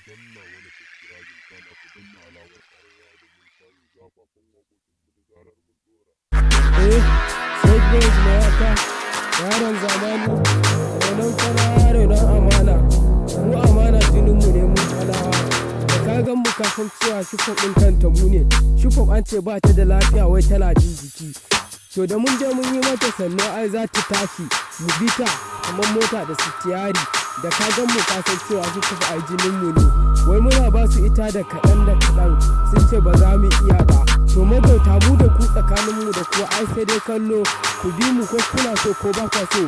danna mana subscribing kana ku danna alamar ƙararrawa domin samun zafafan waƙoƙinmu da zarar mun ɗora. Sai boys na yaka yaron zamani renon fara renon amana mu amana jininmu ne mun talawa da ka gan mu kafin cewa shufop ɗin kanta mu ne shufop an ce ba ta da lafiya wai tana jin jiki to da mun je mun yi mata sannan ai za ta tashi mu bi ta kamar mota da sitiyari da ka gan mu kasan cewa shufop ai jininmu ne wai muna ba su ita da kaɗan sun ce ba za mu iya ba to magauta mu da ku tsakaninmu da kuwa ai sai dai kallo ku bi mu ko kuna so ko ba kwa so